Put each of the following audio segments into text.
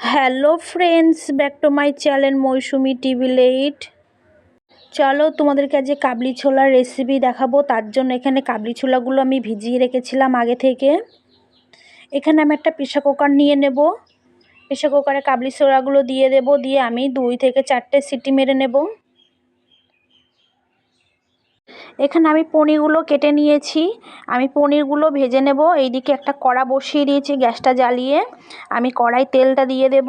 Hello friends, back to my channel Mousumi TV late. চলো তোমাদেরকে আজ কাবলি ছোলার রেসিপি দেখাবো। তার জন্য এখানে কাবলি ছোলাগুলো আমি ভিজিয়ে রেখেছিলাম আগে থেকে। এখানে আমি একটা প্রেসার কুকার নিয়ে নেব। প্রেসার কুকারে কাবলি ছোলাগুলো দিয়ে দেব, দিয়ে আমি 2 থেকে 4টে সিটি মেরে নেব। এখানে আমি পনিরগুলো কেটে নিয়েছি, আমি পনিরগুলো ভেজে নেব। এইদিকে একটা কড়া বসিয়ে দিয়েছি গ্যাসটা জ্বালিয়ে। আমি কড়াই তেলটা দিয়ে দেব।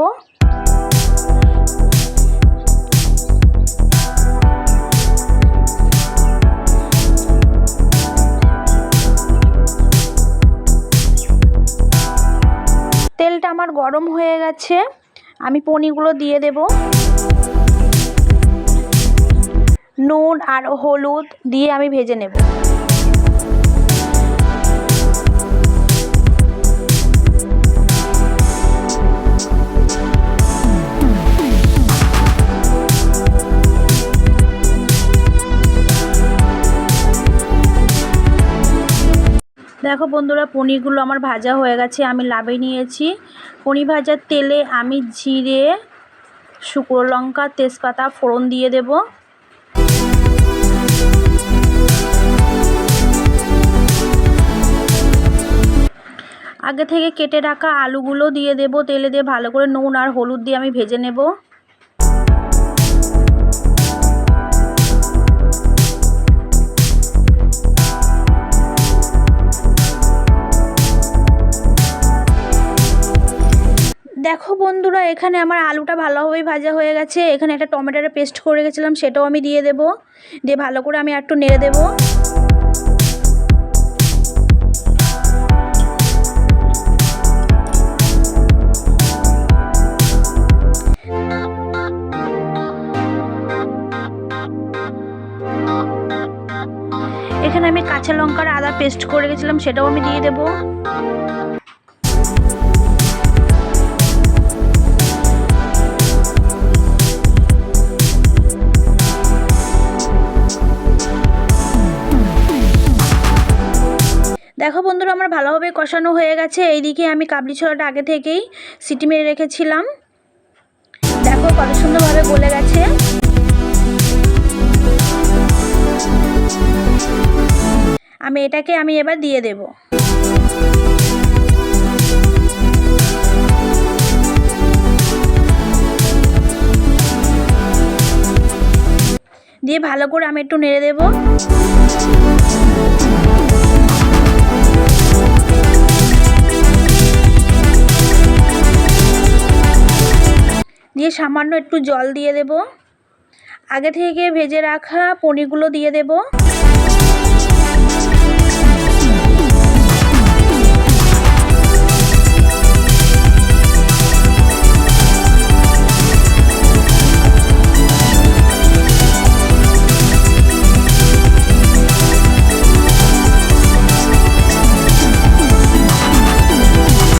তেলটা আমার গরম হয়ে গেছে, আমি পনিরগুলো দিয়ে দেব। নুন আর হলুদ দিয়ে আমি ভেজে নেব। দেখো বন্ধুরা, পনিরগুলো আমার ভাজা হয়ে গেছে, আমি নামিয়ে নিয়েছি। পনির ভাজার তেলে আমি জিরে, শুকনো লঙ্কা, তেজপাতা ফোড়ন দিয়ে দেব। আগে থেকে কেটে রাখা আলুগুলো দিয়ে দেব, তেলে দিয়ে ভালো করে নুন আর হলুদ দিয়ে আমি ভেজে নেব। দেখো বন্ধুরা, এখানে আমার আলুটা ভালোভাবে ভাজা হয়ে গেছে। এখানে একটা টমেটোর পেস্ট করে রেখেছিলাম, সেটাও আমি দিয়ে দেব। দিয়ে ভালো করে আমি একটু নেড়ে দেব। এখানে আমি কাঁচা লঙ্কার আদা পেস্ট করে রেখেছিলাম, সেটাও আমি দিয়ে দেব। দেখো বন্ধুরা, আমার ভালোভাবে কষানো হয়ে গেছে। এইদিকে আমি কাবলি ছোলাটা আগে থেকেই সিটি মেরে রেখেছিলাম। দেখো কত সুন্দরভাবে গলে গেছে। এটাকে আমি এবার দিয়ে দেব। দিয়ে ভালো করে আমি একটু নেড়ে দেব। দিয়ে সামান্য একটু জল দিয়ে দেব। আগে থেকে ভেজে রাখা পনিরগুলো দিয়ে দেব।